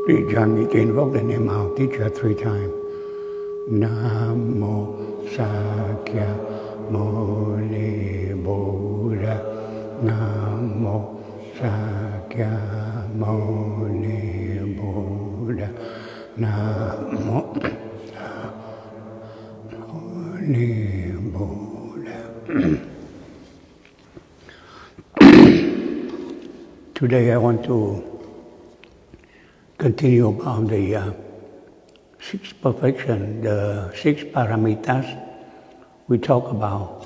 Please join me to invoke the name of our teacher 3 times. Namo Sakya Muni Buddha. Namo Sakya Muni Buddha. Namo Muni Buddha. Today I want to continue about the 6 perfection, the 6 Paramitas we talk about.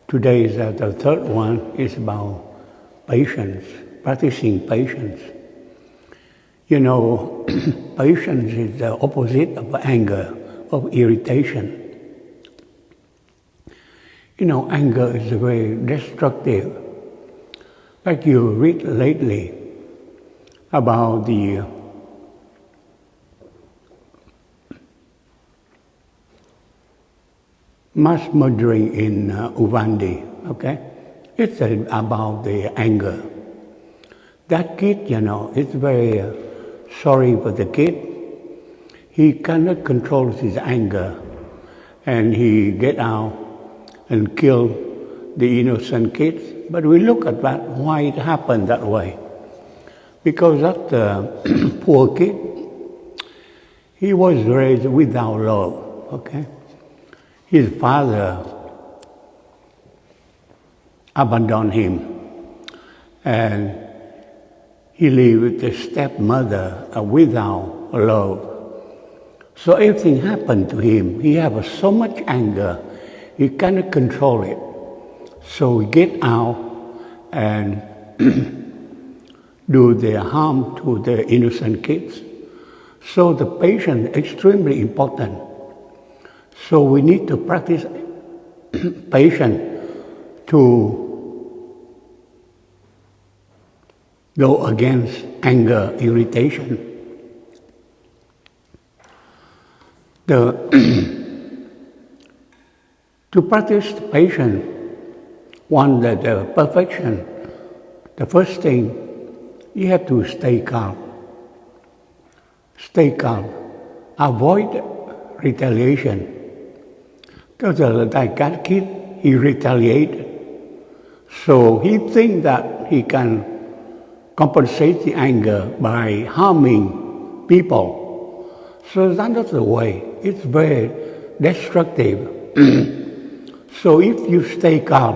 Today is the 3rd one is about patience, practicing patience. You know, patience is the opposite of anger, of irritation. You know, anger is very destructive. Like you read lately about the mass murdering in Uganda, okay? It's about the anger. That kid, you know, it's very sorry for the kid. He cannot control his anger, and he get out and kill the innocent kids. But we look at that, why it happened that way. Because that poor kid, he was raised without love, okay? His father abandoned him, and he lived with the stepmother without love. So everything happened to him. He had so much anger, he cannot control it. So he get out and do the harm to the innocent kids. So the patience is extremely important. So we need to practice patience to go against anger, irritation. To practice patience, the perfection, the first thing, you have to stay calm. Stay calm. Avoid retaliation. Because like that kid, he retaliated. So he thinks that he can compensate the anger by harming people. So that's not the way. It's very destructive. So if you stay calm,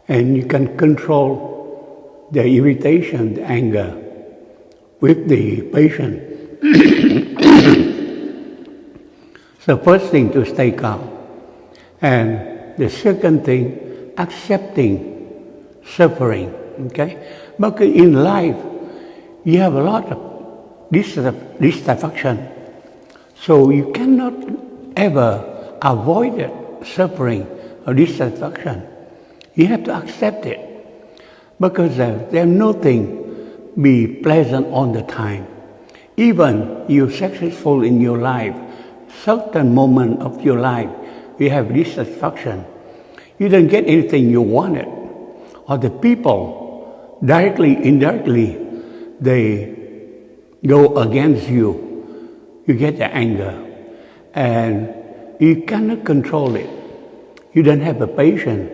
and you can control the irritation, the anger, with the patience. So first thing, to stay calm. And the second thing, accepting suffering, okay? Because in life, you have a lot of dissatisfaction. So you cannot ever avoid it, suffering or dissatisfaction. You have to accept it, because there's nothing be pleasant all the time. Even you're successful in your life, certain moment of your life, you have dissatisfaction. You don't get anything you wanted, or the people, directly, indirectly, they go against you. You get the anger, and you cannot control it. You don't have the patience.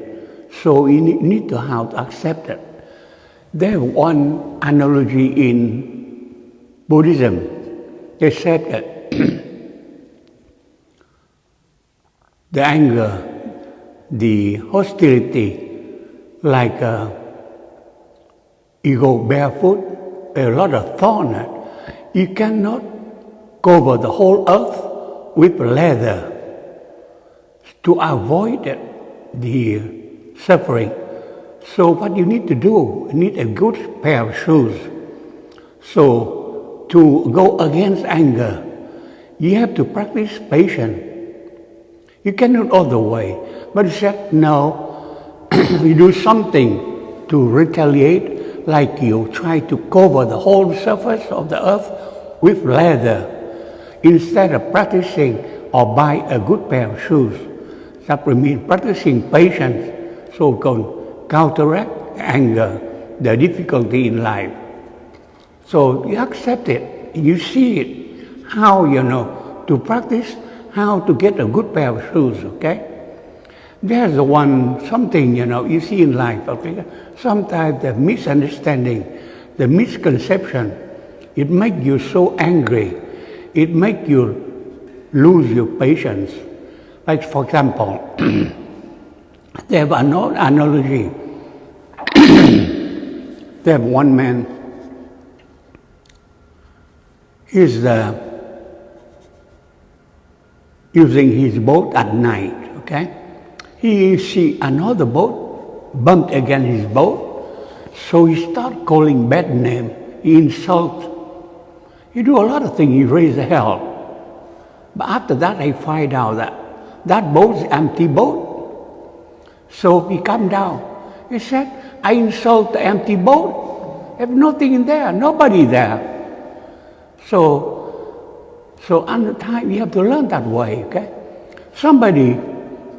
So you need to have to accept it. There's one analogy in Buddhism. They said that the anger, the hostility, like you go barefoot, a lot of thorn. You cannot cover the whole earth with leather to avoid it, the suffering. So what you need to do, you need a good pair of shoes. So to go against anger, you have to practice patience. You cannot all the way, but you said no, you do something to retaliate, like you try to cover the whole surface of the earth with leather, instead of practicing or buy a good pair of shoes. That will mean practicing patience, so can counteract anger, the difficulty in life. So you accept it, you see it, how, to practice, how to get a good pair of shoes, okay? There's something, you see in life, okay? Sometimes the misunderstanding, the misconception, it makes you so angry. It makes you lose your patience. Like, for example, they have an analogy. They have one man, he's using his boat at night, okay? He see another boat bumped against his boat, so he start calling bad name, he insult. He do a lot of things, he raise hell. But after that, I find out that boat's empty boat. So he come down. He said, I insult the empty boat. There's nothing in there, nobody there. So under time, you have to learn that way, okay? Somebody,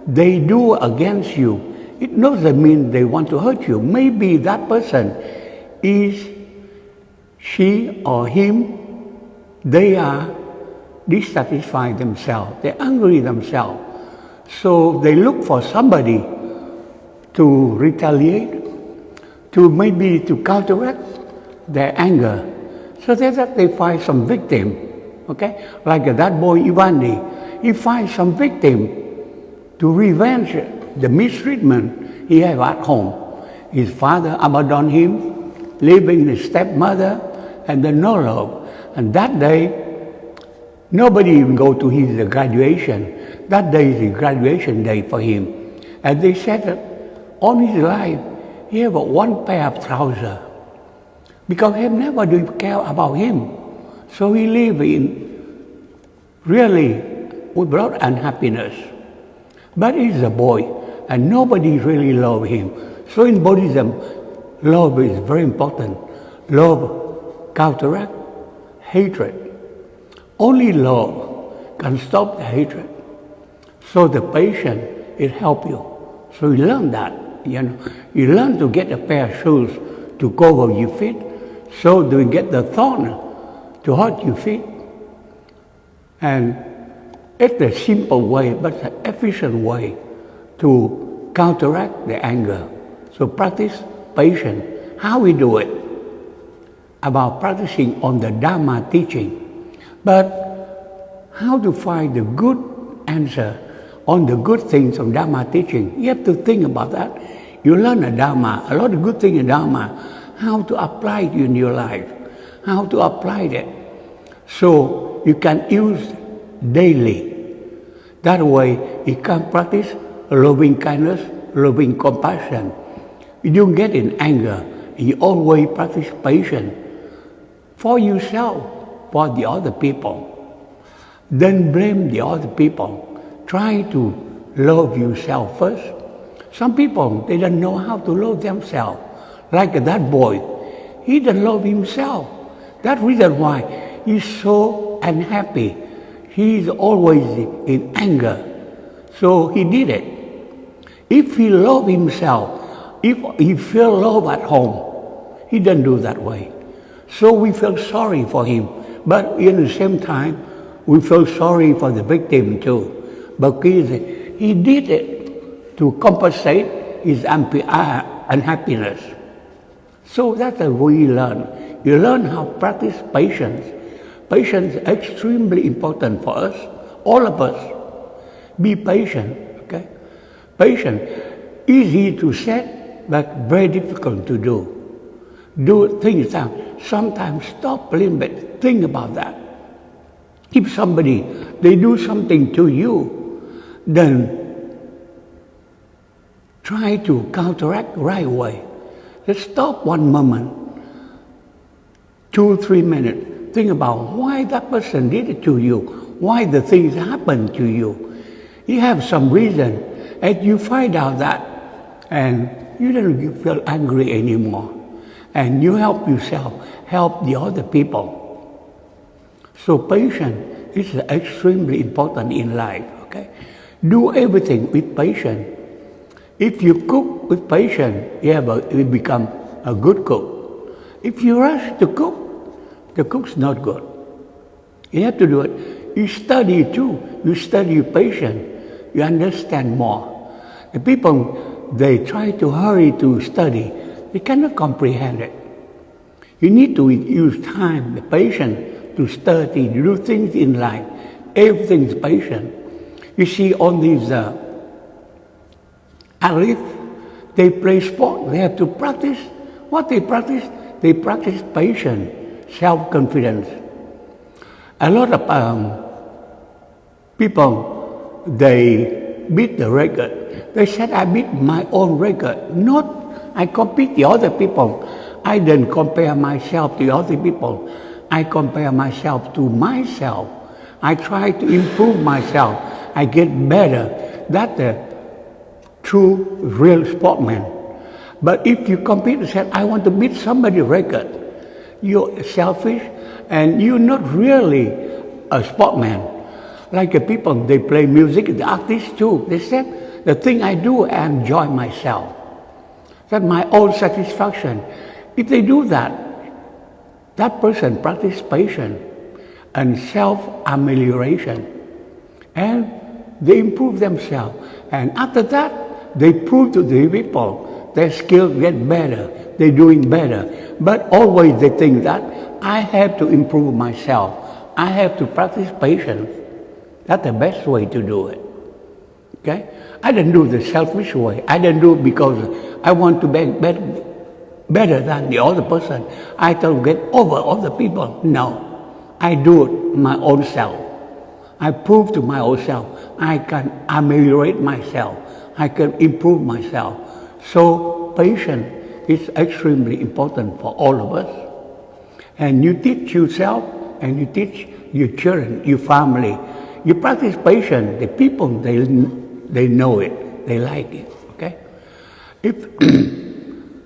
they do against you, it doesn't mean they want to hurt you. Maybe that person is, she or him, they are dissatisfied themselves, they're angry themselves. So they look for somebody to retaliate, to counteract their anger. So they find some victim, okay? Like that boy Ivani, he finds some victim to revenge the mistreatment he had at home. His father abandoned him, leaving his stepmother and the no love. And that day, nobody even go to his graduation. That day is the graduation day for him. And they said that all his life, he have one pair of trousers. Because he never do care about him. So he live in really without unhappiness. But he's a boy, and nobody really love him. So in Buddhism, love is very important. Love counteract hatred. Only love can stop the hatred. So the patience, it help you. So you learn that, You learn to get a pair of shoes to cover your feet, so do you get the thorn to hurt your feet. And it's a simple way, but it's an efficient way to counteract the anger. So practice patience. How we do it? About practicing on the Dharma teaching. But how to find the good answer on the good things of Dharma teaching? You have to think about that. You learn a Dharma, a lot of good things in Dharma, how to apply it in your life, how to apply it. So you can use daily. That way you can practice loving kindness, loving compassion. You don't get in anger. You always practice patience for yourself, for the other people. Don't blame the other people. Try to love yourself first. Some people, they don't know how to love themselves. Like that boy, he doesn't love himself. That's the reason why he's so unhappy. He's always in anger. So he did it. If he loved himself, if he felt love at home, he doesn't do that way. So we feel sorry for him. But at the same time, we feel sorry for the victim too. Because he did it to compensate his unhappiness. So that's the way you learn. You learn how to practice patience. Patience is extremely important for us, all of us. Be patient, okay? Patient, easy to set, but very difficult to do. Do things down. Sometimes stop a little bit, think about that. If somebody, they do something to you, then try to counteract right away. Just stop one moment, 2, 3 minutes. Think about why that person did it to you, why the things happened to you. You have some reason, and you find out that, and you don't feel angry anymore. And you help yourself, help the other people. So patience is extremely important in life, okay? Do everything with patience. If you cook with patience, you become a good cook. If you rush to cook, The cook's not good. You have to do it. You study too. You study patient. You understand more. The people, they try to hurry to study. They cannot comprehend it. You need to use time, the patience, to study, to do things in life. Everything's patient. You see all these athletes, they play sport. They have to practice. What they practice? They practice patience, self-confidence. A lot of people, they beat the record. They said, I beat my own record. Not, I compete the other people. I didn't compare myself to other people. I compare myself to myself. I try to improve myself. I get better. That's a true, real sportsman. But if you compete and say, I want to beat somebody's record, you're selfish and you're not really a sportsman. Like the people, they play music, the artists too. They said, the thing I do, I enjoy myself. That's my own satisfaction. If they do that, that person practices patience and self-amelioration. And they improve themselves. And after that, they prove to the people their skills get better. They're doing better. But always they think that I have to improve myself. I have to practice patience. That's the best way to do it. Okay? I didn't do the selfish way. I didn't do it because I want to be better than the other person. I thought get over other people. No. I do it my own self. I prove to my own self. I can ameliorate myself. I can improve myself. So patience is extremely important for all of us. And you teach yourself and you teach your children, your family. You practice patience. The people, they know it. They like it. Okay? If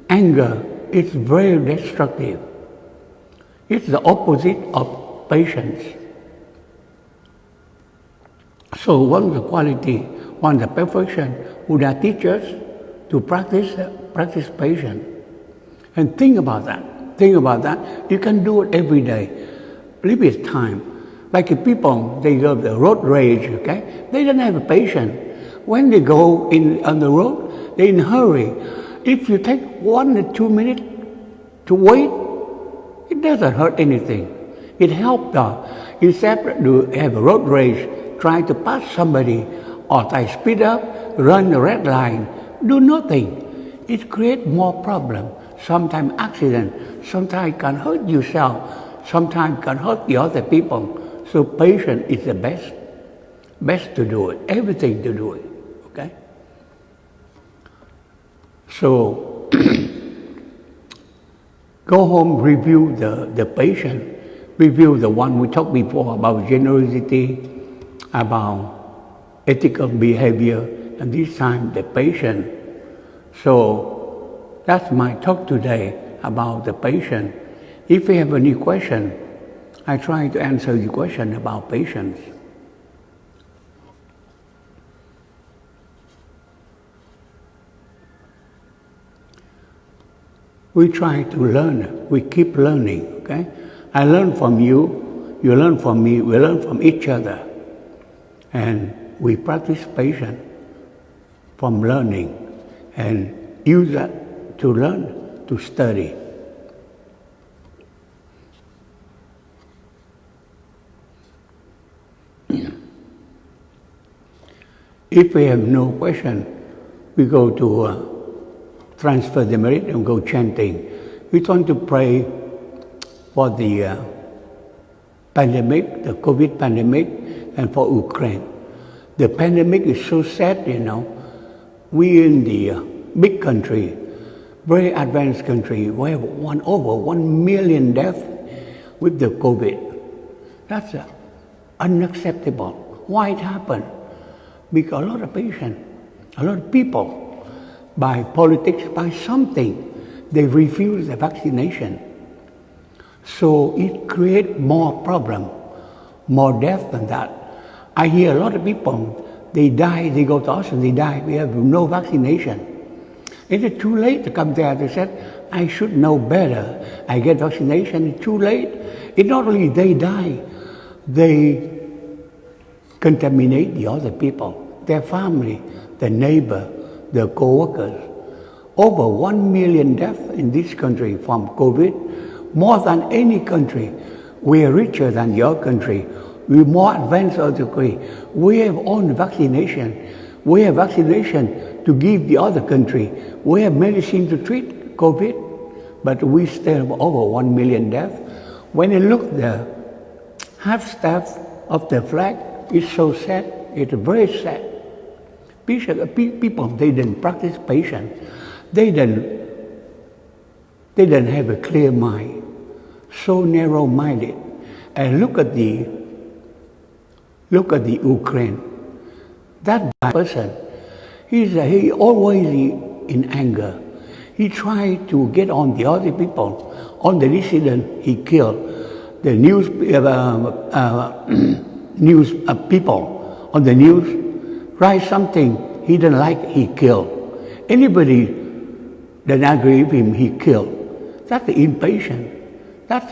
anger is very destructive, it's the opposite of patience. So one of the quality, one of the perfection, Buddha teaches us to practice patience. And think about that. Think about that. You can do it every day. Live with time. Like if people, they go the road rage, okay? They don't have patience. When they go on the road, they're in a hurry. If you take 1 or 2 minutes to wait, it doesn't hurt anything. It helps instead to have a road rage, try to pass somebody, or try to speed up, run the red line, do nothing. It creates more problem. Sometimes accident, sometimes can hurt yourself, sometimes can hurt the other people. So patience is the best to do it, everything to do it, okay? So go home, review the patience, review the one we talked before about generosity, about ethical behavior, and this time the patience. So that's my talk today about the patience. If you have any question, I try to answer your question about patience. We try to learn. We keep learning, okay? I learn from you, you learn from me, we learn from each other. And we practice patience from learning and use that to learn, to study. If we have no question, we go to transfer the merit and go chanting. We want to pray for the pandemic, the COVID pandemic, and for Ukraine. The pandemic is so sad, you know. We in the big country, very advanced country, we have over 1 million deaths with the COVID. That's unacceptable. Why it happened? Because a lot of patients, a lot of people, by politics, by something, they refuse the vaccination. So it creates more problem, more death than that. I hear a lot of people, they die, they go to hospital, they die, we have no vaccination. Is it too late to come there? They said, I should know better. I get vaccination, it's too late. It's not only they die, they contaminate the other people, their family, their neighbor, their co-workers. Over 1 million deaths in this country from COVID, more than any country. We are richer than your country. We're more advanced than the country. We have own vaccination. We have vaccination to give the other country. We have medicine to treat COVID, but we still have over 1 million deaths. When you look the half-staff of the flag, it's so sad. It's very sad. People, they didn't practice patience. They didn't have a clear mind, so narrow-minded. And look at the Ukraine. That person, he always in anger. He tried to get on the other people, on the dissident he killed, the news people on the news write something he didn't like, he killed. Anybody that agree with him, he killed. That's the impatient. That's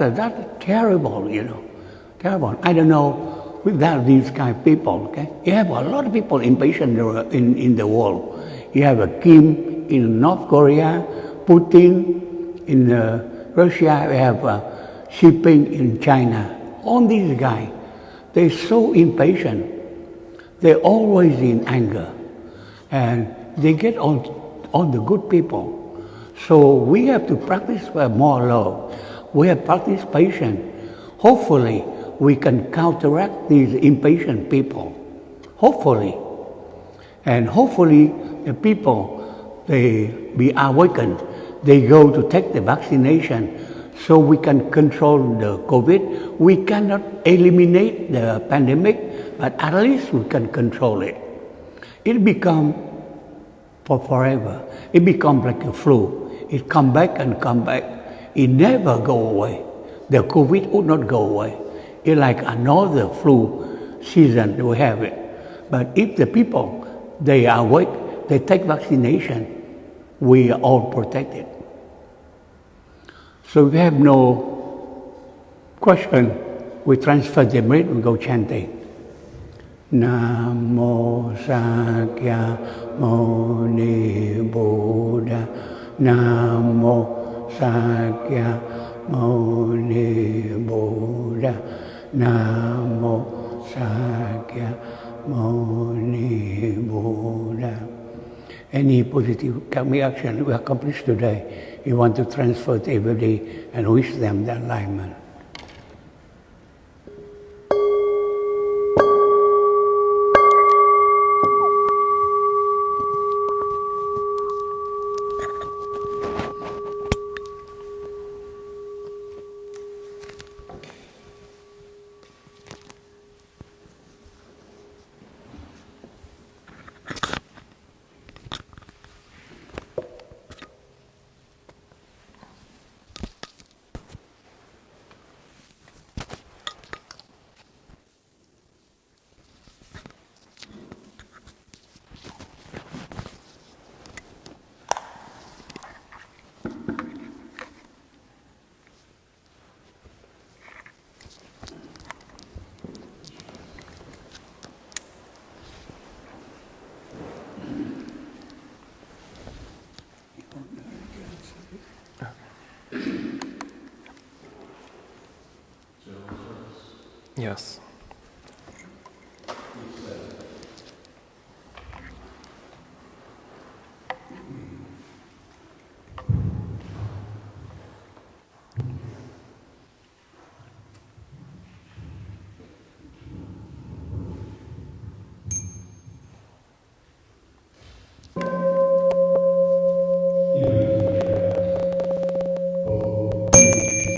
terrible, terrible. I don't know without these kind of people. Okay, you have a lot of people impatient in the world. You have a Kim in North Korea, Putin in Russia. We have Xi Jinping in China. All these guys, they're so impatient. They're always in anger, and they get on the good people. So we have to practice more love. We have to practice patience. Hopefully, we can counteract these impatient people. Hopefully. And hopefully, the people, they be awakened. They go to take the vaccination so we can control the COVID. We cannot eliminate the pandemic, but at least we can control it. It becomes for forever. It becomes like a flu. It come back and come back. It never go away. The COVID would not go away. It's like another flu season we have it. But if the people, they are awake, they take vaccination, we are all protected. So if we have no question, we transfer the merit and go chanting. Namo Sakya Muni Buddha. Namo Sakya Muni Buddha. Namo Sakya Muni Buddha. Any positive karmic action we accomplish today, we want to transfer it every day and wish them the alignment. Yes.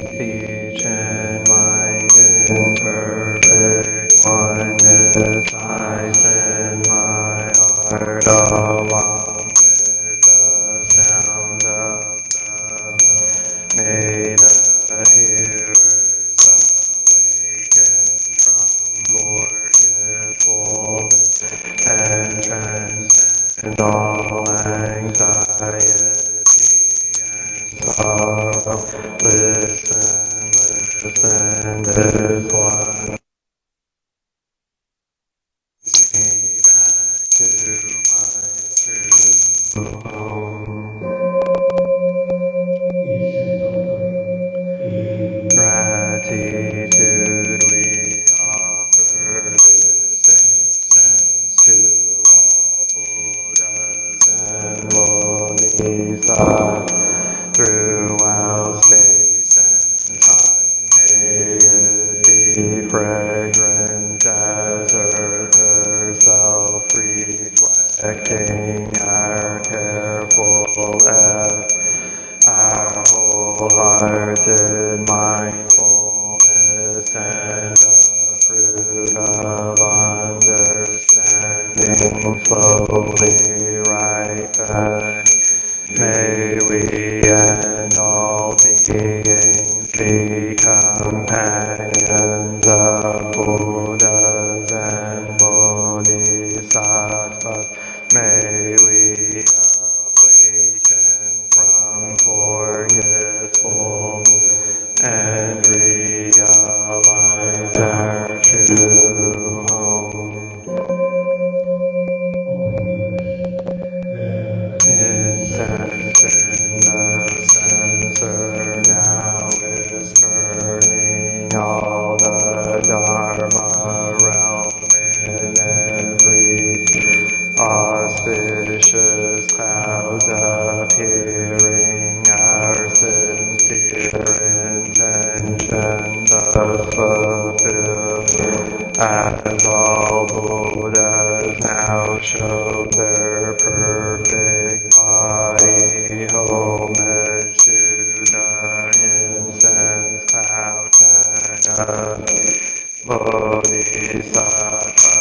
Speech and mind in perfect listen, this one. Me back to my true home. Gratitude we offer this incense to all Buddhas and Bodhisattvas throughout space and time. May it be fragrant as earth herself, reflecting our careful effort, our wholehearted mindfulness, and the fruit of understanding slowly ripen. May we and all beings be companions of Buddhas and Bodhisattvas. May we awaken from forgetfulness and realize our true home. Incense in the censer now is burning all the Dharma realm in every auspicious clouds appearing, our sincere intention thus fulfilled, as all Buddhas now show their perfect body. Homage to the incense pouch and Bodhisattva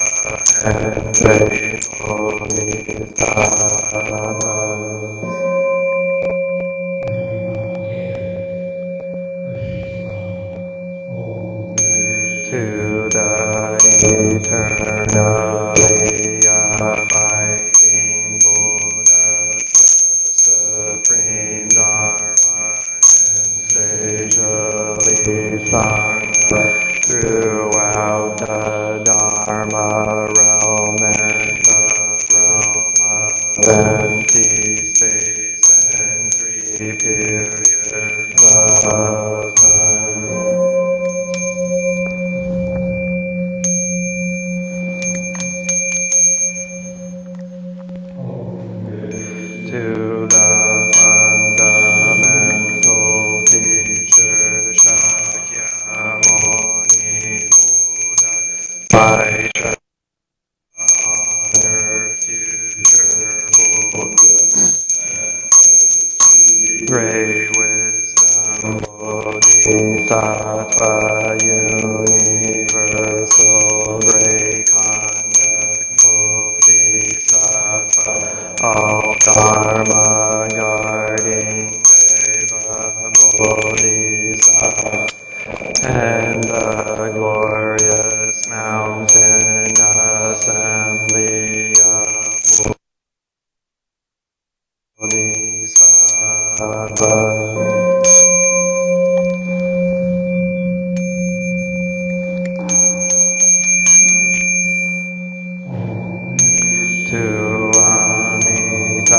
and they Bodhisattvas. To the eternally abiding Buddha, the supreme Dharma, sagely sung throughout the Dharma realm and the realm of empty space and three periods of time. To the fundamental teacher Shakyamuni Buddha, I shall honor future Buddha, great wisdom Bodhisattva, universal great conduct Bodhisattva, all Dharma guarding Deva Bodhisattva, and the glorious mountain assembly of Bodhisattva. To Amitabha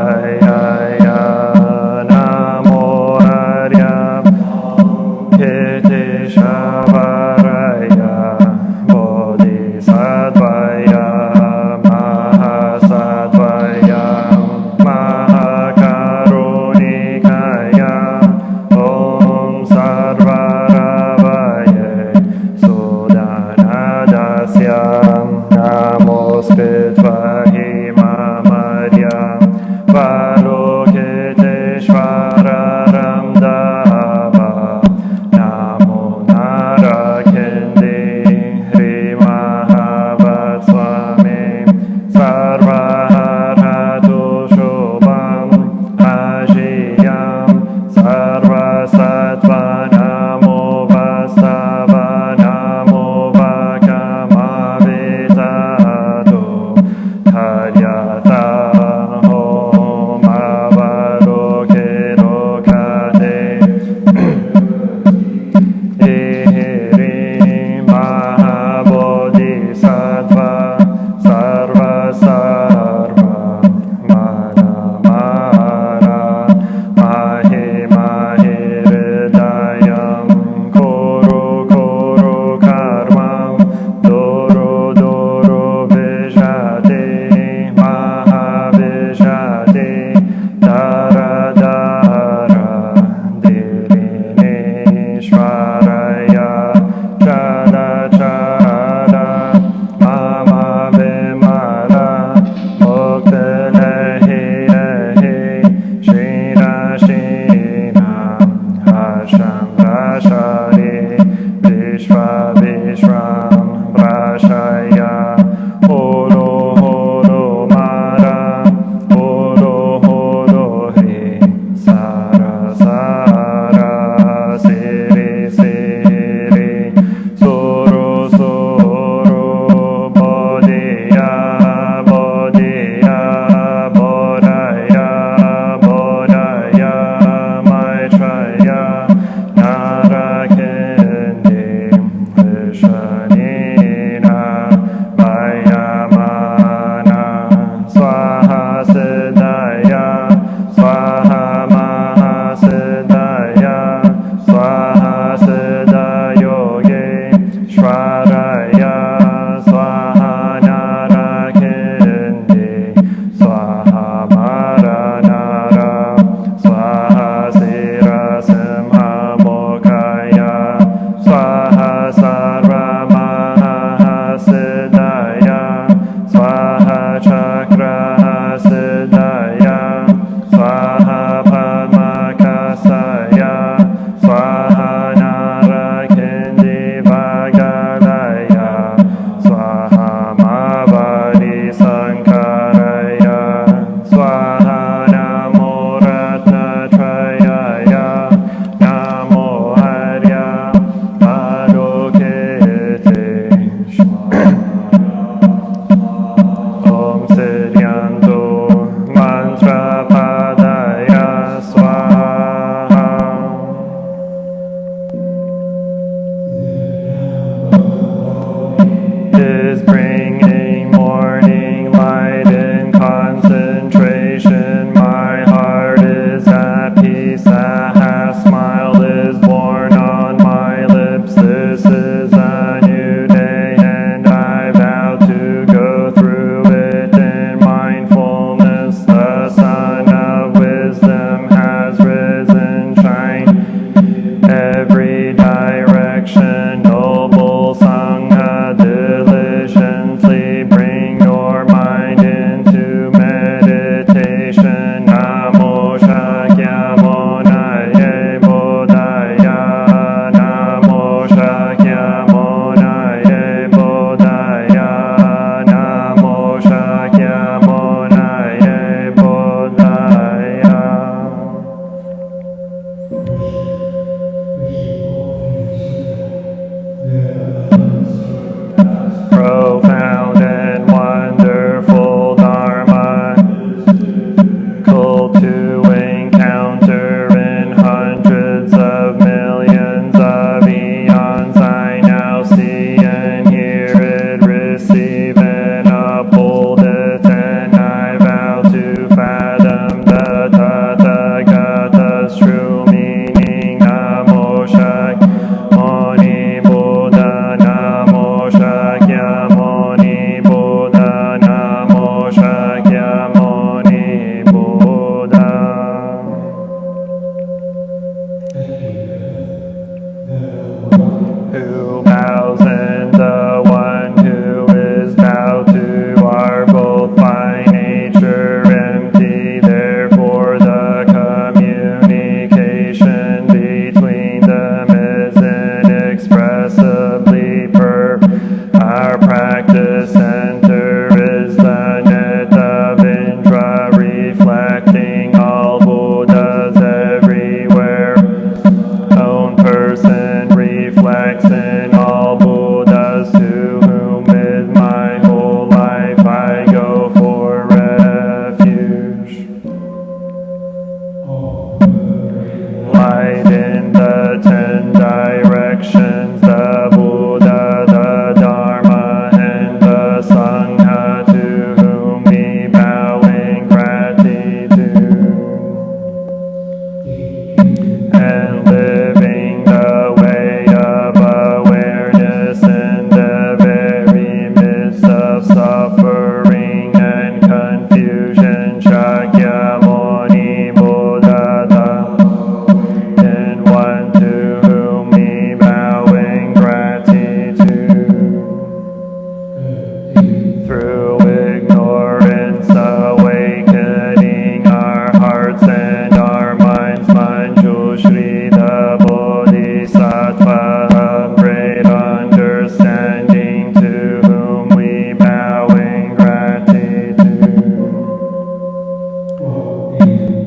Jaya Namo Harya Keteshavaraya Bodhisattvaya Mahasatvaya Mahakarunikaya Om Sarvaravaye Sudanadasya Namoskritvahi Mamadya Valokiteshvararam Dava Namo Narakindi Hrimahavat-swami Sarvaharatu Shubham Ajiyam Sarvasattva Namo Vastava Namo Vakamavitatu Karyata Om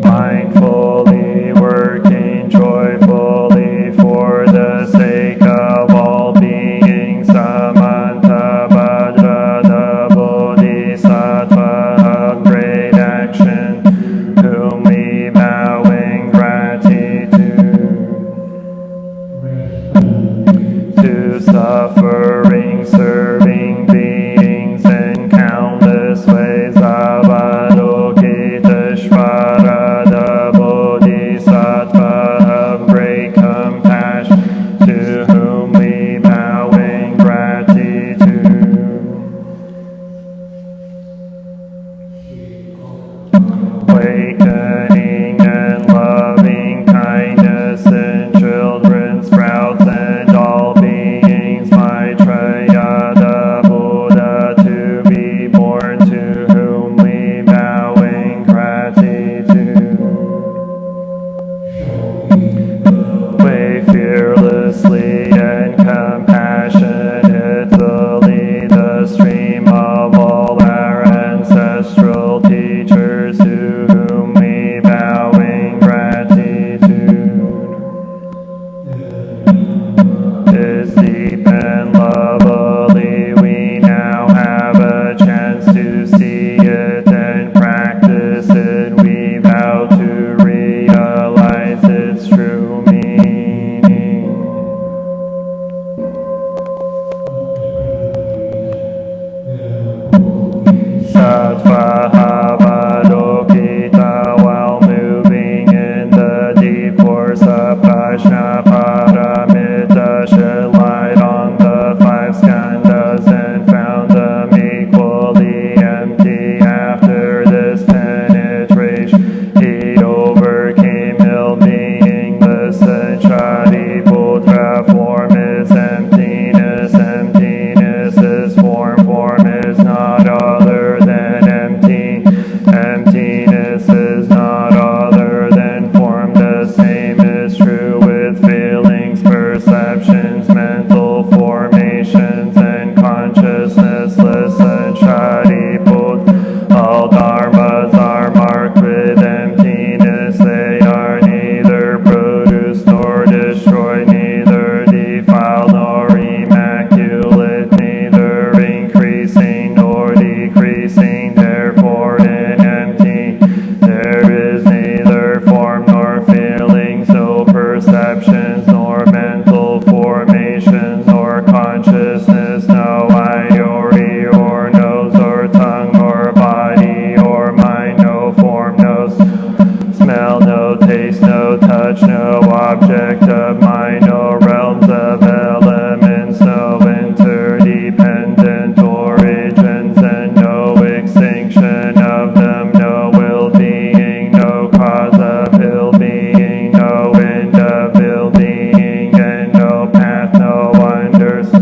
mindfully working joyfully for the sake of all beings. Samanta Bhadrata Bodhisattva of great action, whom we bow in gratitude. To suffering, serving beings in countless ways. Avalokiteshvara, the Bodhisattva of great compassion, to whom we bow in gratitude. Awakening and loving kindness in children, sprouts, and all beings. Maitreya, the Buddha, to be born, to whom we bow in gratitude. Way fearlessly and compassionately the stream of all our ancestral teachers, to whom we bow in gratitude. Is deep and lovely, we now have a chance to see it and practice it. We vow to realize its true meaning. Sattva-havadokita, while moving in the deep course of Prajna, Paramita shed light on the 5 skandhas and found them equally empty. After this penetration, he overcame ill-beingness, and Shariputra, form is emptiness, emptiness is form, form is not other than empty, emptiness is not other than form. The same is true with feelings, perceptions, mental formations, and consciousness. Listen, Shariputra, all dharmas are marked with emptiness. They are neither produced nor destroyed, neither defiled nor immaculate, neither increasing nor decreasing. Therefore, in empty there is neither form nor feelings, no perceptions nor mental formations, nor consciousness, no eye or ear or nose or tongue or body or mind, no form, no smell, no taste, no touch, no object of mind, no realms of elements, no interdependent origins, and no extinction of them, no ill-being, no cause of ill-being, no end of ill-being, and no path, no wonders,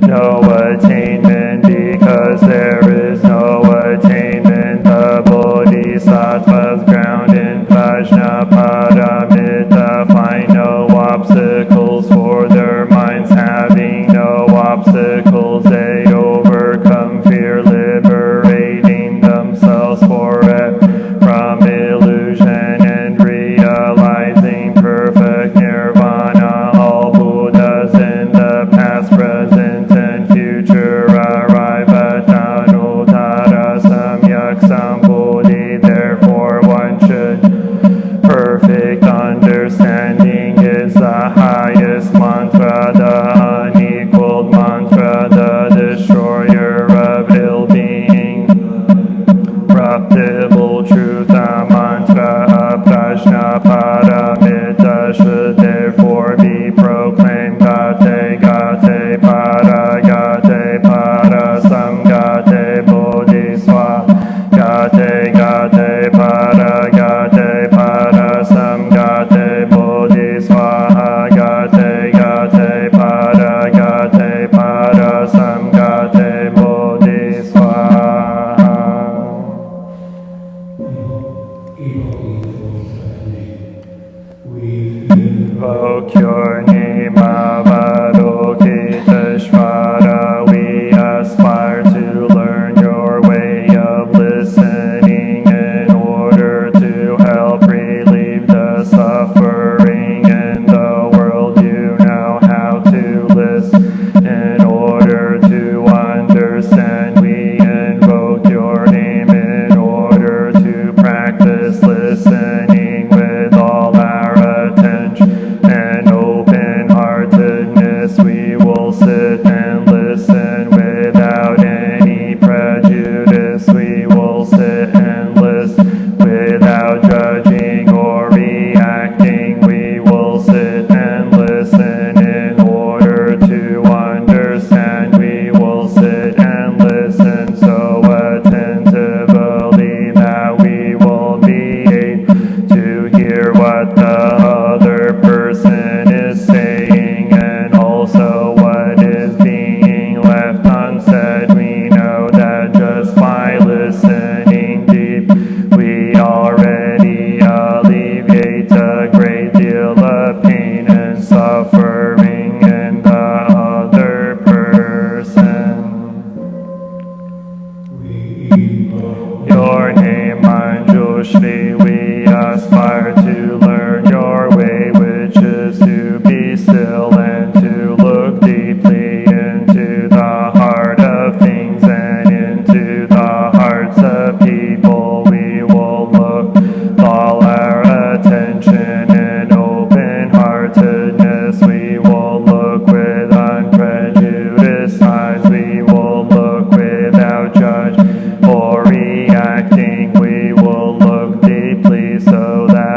no attainment, because there is no attainment. The Bodhisattvas ground in Prajna Paramita find no obstacles for their minds, having no obstacles they overcome fear, liberating themselves forever from illusion and realizing perfect nirvana. All Buddhas in the past, present, and future arrive at Anuttara Samyak Sambuddhi. Therefore one should perfect understanding is the highest mantra, the unequaled mantra, the destroyer of ill-being, corruptible truth. The mantra of Prajna Paramita should therefore be proclaimed. Gate, gate, para, gate, para, samgate, bodhiswa. Gate, gate, para, gate, para, samgate, bodhiswa. Gate, gate, para, gate, para, samgate, bodhiswa. Invoke your name, Avalokiteshvara. We aspire to learn your way of listening in order aspire to learn your way, which is to be still and to look deeply into the heart of things and into the hearts of people. We will look all our attention and open-heartedness. We will look with unprejudiced eyes. We will look without judge or reacting. We will look deeply so that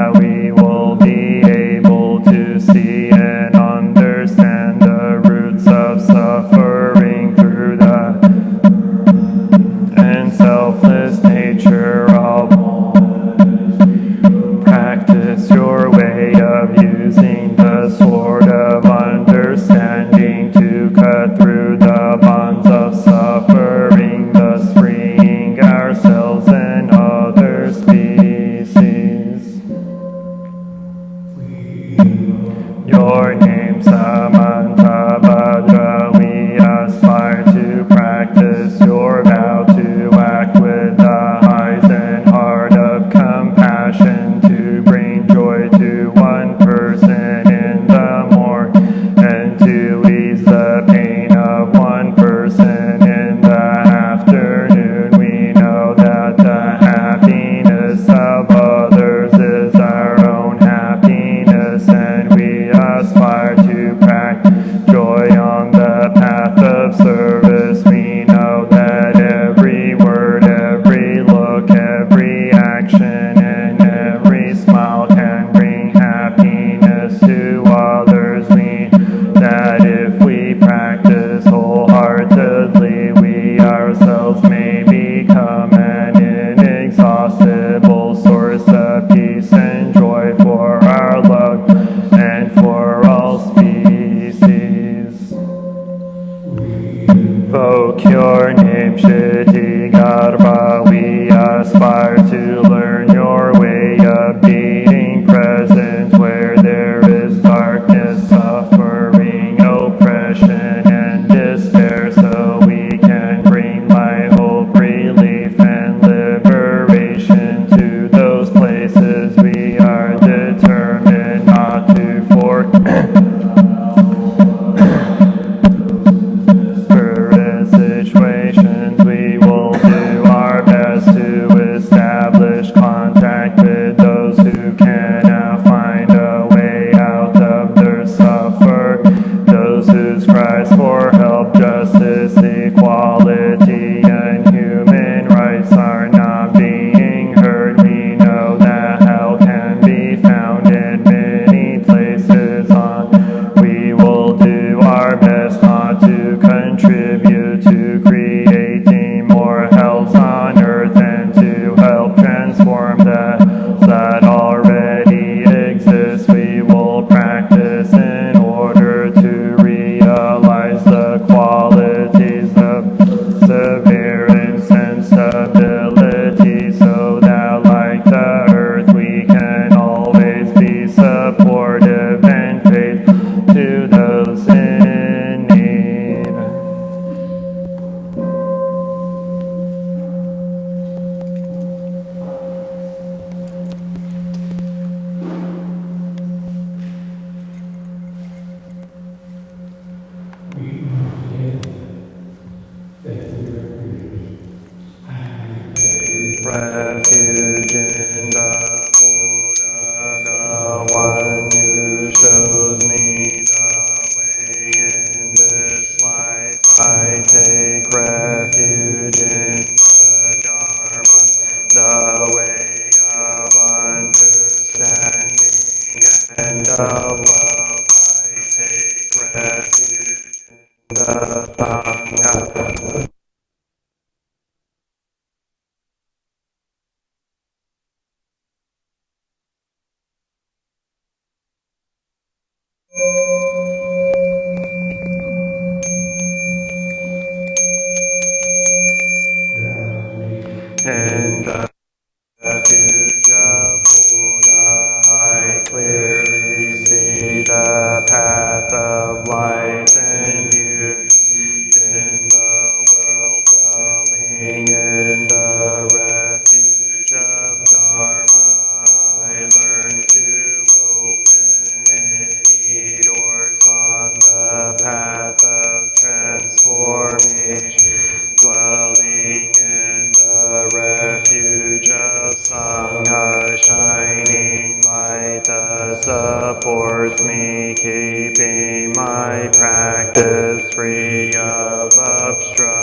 supports me, keeping my practice free of obstruction.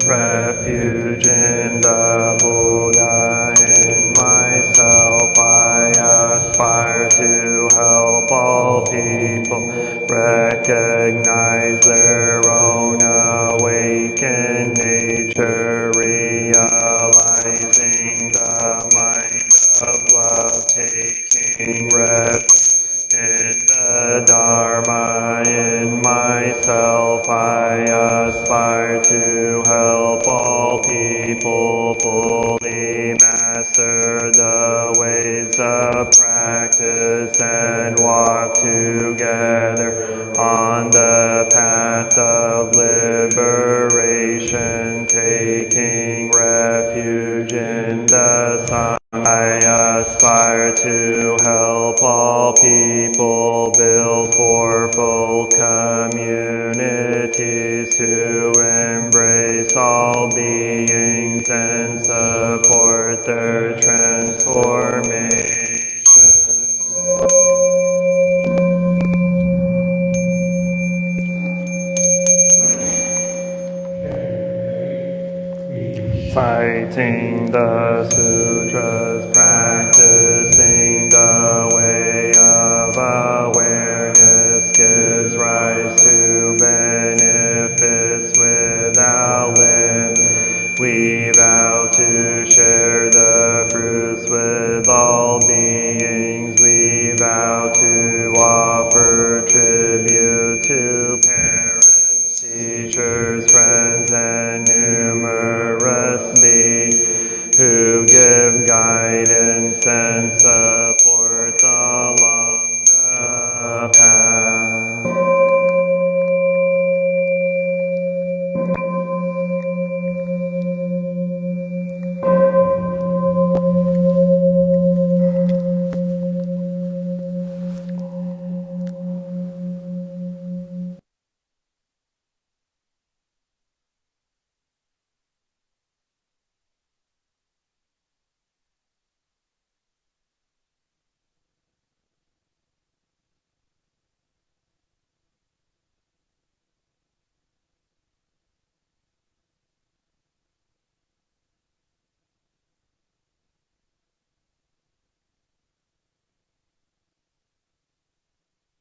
Refuge in the Buddha, in myself I aspire to help all people recognize their own awakened nature, realizing the mind of love, taking refuge in the Dharma. In myself I aspire to help all people fully master the ways of practice and walk together on the path of liberation, taking refuge in the Sun. I aspire to help all people build fourfold communities to embrace all beings and support their transformation. Citing the sutras